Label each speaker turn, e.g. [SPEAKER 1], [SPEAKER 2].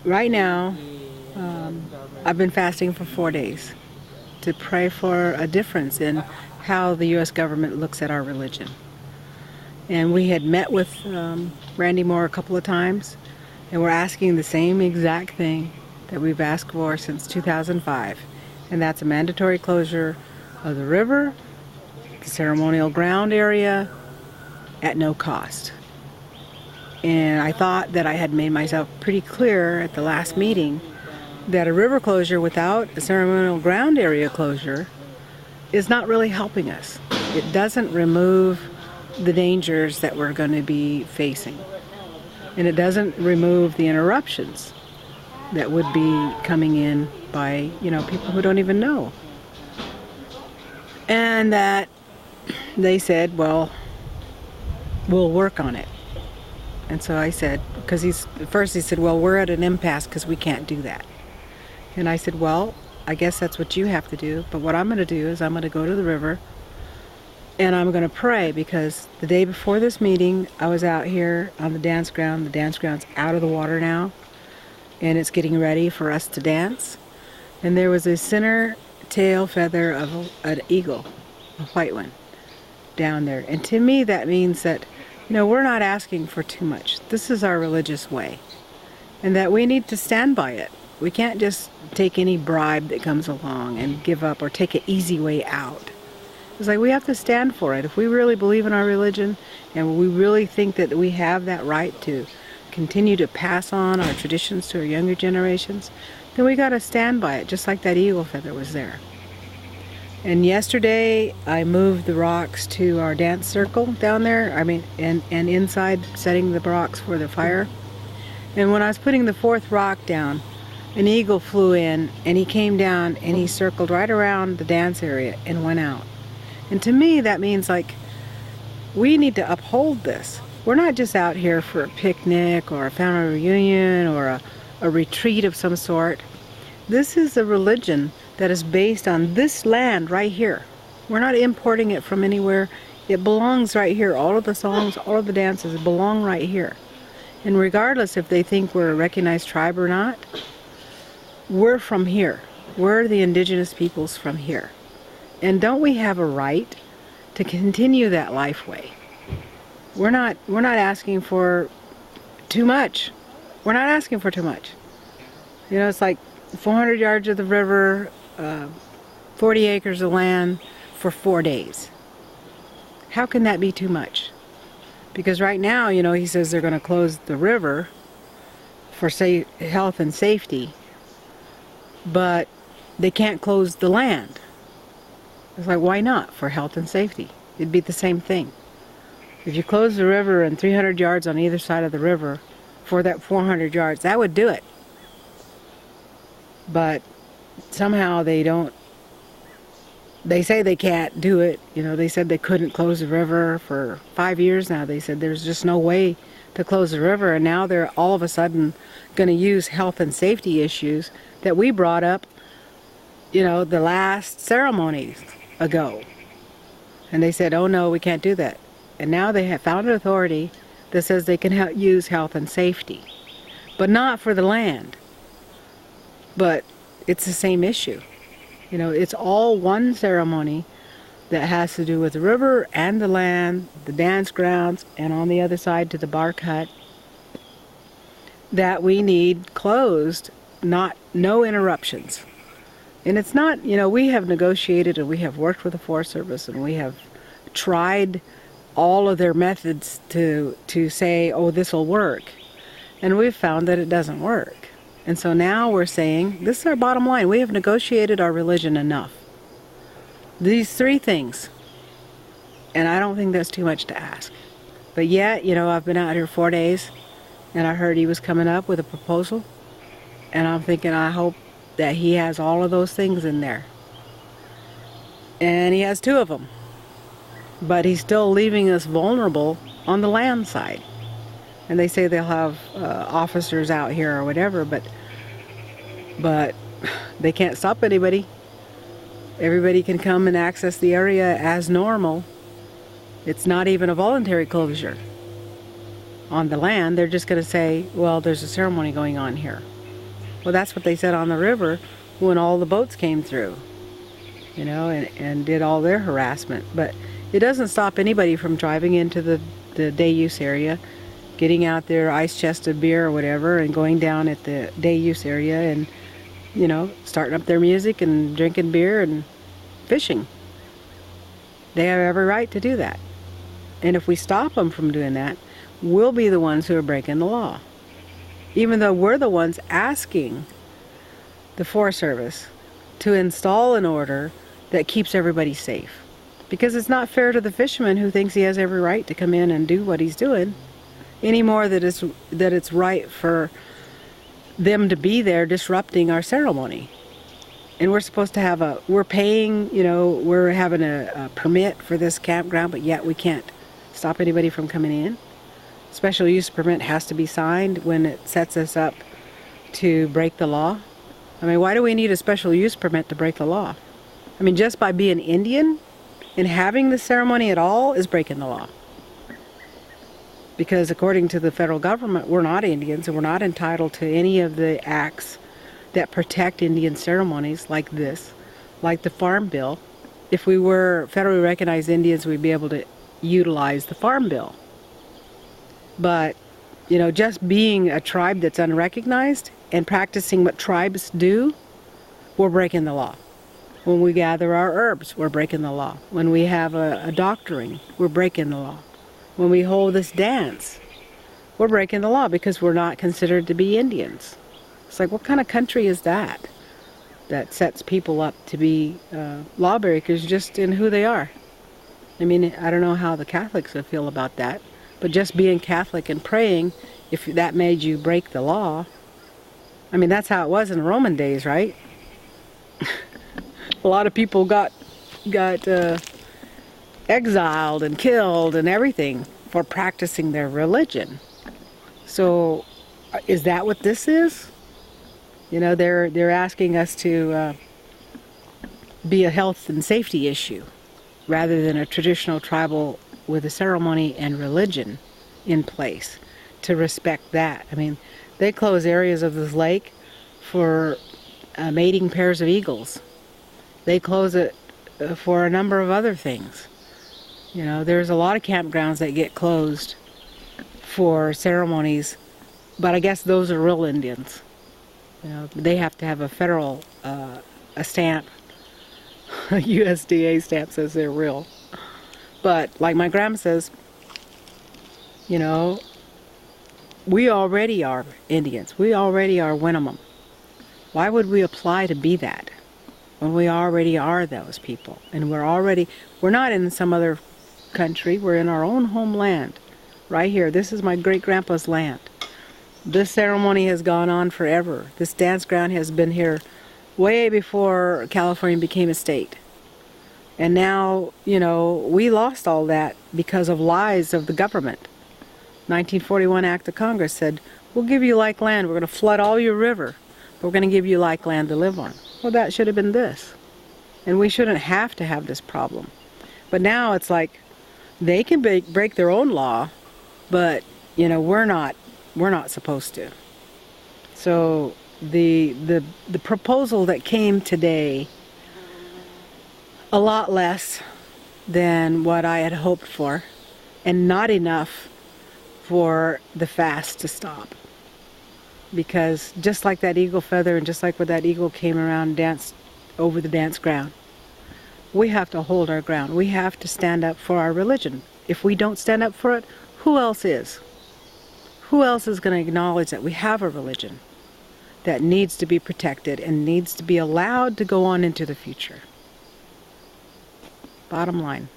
[SPEAKER 1] right now, I've been fasting for 4 days to pray for a difference in how the U.S. government looks at our religion. And we had met with Randy Moore a couple of times, and we're asking the same exact thing that we've asked for since 2005, and that's a mandatory closure of the river, the ceremonial ground area, at no cost. And I thought that I had made myself pretty clear at the last meeting that a river closure without a ceremonial ground area closure is not really helping us. It doesn't remove the dangers that we're going to be facing. And it doesn't remove the interruptions that would be coming in by, people who don't even know. And that they said, well, we'll work on it. And so I said, because first he said, well, we're at an impasse because we can't do that. And I said, well, I guess that's what you have to do. But what I'm going to do is I'm going to go to the river and I'm going to pray, because the day before this meeting, I was out here on the dance ground. The dance ground's out of the water now, and it's getting ready for us to dance. And there was a center tail feather of an eagle, a white one, down there. And to me, that means that, we're not asking for too much. This is our religious way, and that we need to stand by it. We can't just take any bribe that comes along and give up or take an easy way out. It's like we have to stand for it. If we really believe in our religion and we really think that we have that right to continue to pass on our traditions to our younger generations, then we got to stand by it, just like that eagle feather was there. And yesterday I moved the rocks to our dance circle down there, and inside setting the rocks for the fire. And when I was putting the fourth rock down, an eagle flew in, and he came down and he circled right around the dance area and went out. And to me, that means we need to uphold this. We're not just out here for a picnic or a family reunion or a retreat of some sort. This is a religion that is based on this land right here. We're not importing it from anywhere. It belongs right here. All of the songs, all of the dances belong right here. And regardless if they think we're a recognized tribe or not, we're from here. We're the indigenous peoples from here. And don't we have a right to continue that life way? We're not asking for too much. We're not asking for too much. It's like 400 yards of the river, 40 acres of land for 4 days. How can that be too much? Because right now, he says they're going to close the river for health and safety, but they can't close the land. It's like, why not? For health and safety. It'd be the same thing. If you close the river and 300 yards on either side of the river for that 400 yards, that would do it. But somehow they don't. They say they can't do it. They said they couldn't close the river for 5 years now. They said there's just no way to close the river, and now they're all of a sudden going to use health and safety issues that we brought up, the last ceremonies ago. And they said, oh no, we can't do that. And now they have found an authority that says they can use health and safety, but not for the land. But it's the same issue. It's all one ceremony that has to do with the river and the land, the dance grounds, and on the other side to the bark hut, that we need closed, no interruptions. And it's not, we have negotiated and we have worked with the Forest Service and we have tried all of their methods to say, oh, this will work. And we've found that it doesn't work. And so now we're saying, this is our bottom line. We have negotiated our religion enough. These 3 things. And I don't think that's too much to ask. But yet, I've been out here 4 days and I heard he was coming up with a proposal. And I'm thinking, I hope that he has all of those things in there. And he has 2 of them. But he's still leaving us vulnerable on the land side. And they say they'll have officers out here or whatever, but they can't stop anybody. Everybody can come and access the area as normal. It's not even a voluntary closure on the land. They're just going to say, well, there's a ceremony going on here. Well, that's what they said on the river when all the boats came through, you know, and did all their harassment. But it doesn't stop anybody from driving into the day use area, getting out their ice chest of beer or whatever, and going down at the day use area and, you know, starting up their music and drinking beer and fishing. They have every right to do that. And if we stop them from doing that, we'll be the ones who are breaking the law. Even though we're the ones asking the Forest Service to install an order that keeps everybody safe. Because it's not fair to the fisherman who thinks he has every right to come in and do what he's doing, any more that it's right for them to be there disrupting our ceremony. And we're supposed to have we're paying, you know, we're having a permit for this campground, but yet we can't stop anybody from coming in. Special use permit has to be signed when it sets us up to break the law. I mean, why do we need a special use permit to break the law? I mean, just by being Indian and having the ceremony at all is breaking the law. Because according to the federal government, we're not Indians and we're not entitled to any of the acts that protect Indian ceremonies like this, like the Farm Bill. If we were federally recognized Indians, we'd be able to utilize the Farm Bill. But, you know, just being a tribe that's unrecognized and practicing what tribes do, we're breaking the law. When we gather our herbs, we're breaking the law. When we have a doctoring, we're breaking the law. When we hold this dance, we're breaking the law because we're not considered to be Indians. It's like, what kind of country is that sets people up to be lawbreakers just in who they are? I mean, I don't know how the Catholics would feel about that, but just being Catholic and praying, if that made you break the law, I mean, that's how it was in the Roman days, right? A lot of people got exiled and killed and everything for practicing their religion. So, is that what this is? You know, they're asking us to be a health and safety issue rather than a traditional tribal with a ceremony and religion in place to respect that. I mean, they close areas of this lake for mating pairs of eagles. They close it for a number of other things. You know, there's a lot of campgrounds that get closed for ceremonies, but I guess those are real Indians. You know, they have to have a federal a stamp. A USDA stamp says they're real. But like my grandma says, you know, we already are Indians. We already are Winnemem. Why would we apply to be that when we already are those people? And we're not in some other country. We're in our own homeland right here. This is my great-grandpa's land. This ceremony has gone on forever. This dance ground has been here way before California became a state. And now, you know, we lost all that because of lies of the government. 1941 Act of Congress said, we'll give you like land. We're going to flood all your river. But we're going to give you like land to live on. Well, that should have been this. And we shouldn't have to have this problem. But now it's like they can break their own law, but, you know, we're not supposed to. So the proposal that came today, a lot less than what I had hoped for, and not enough for the fast to stop. Because just like that eagle feather and just like when that eagle came around and danced over the dance ground, we have to hold our ground. We have to stand up for our religion. If we don't stand up for it, who else is? Who else is going to acknowledge that we have a religion that needs to be protected and needs to be allowed to go on into the future? Bottom line.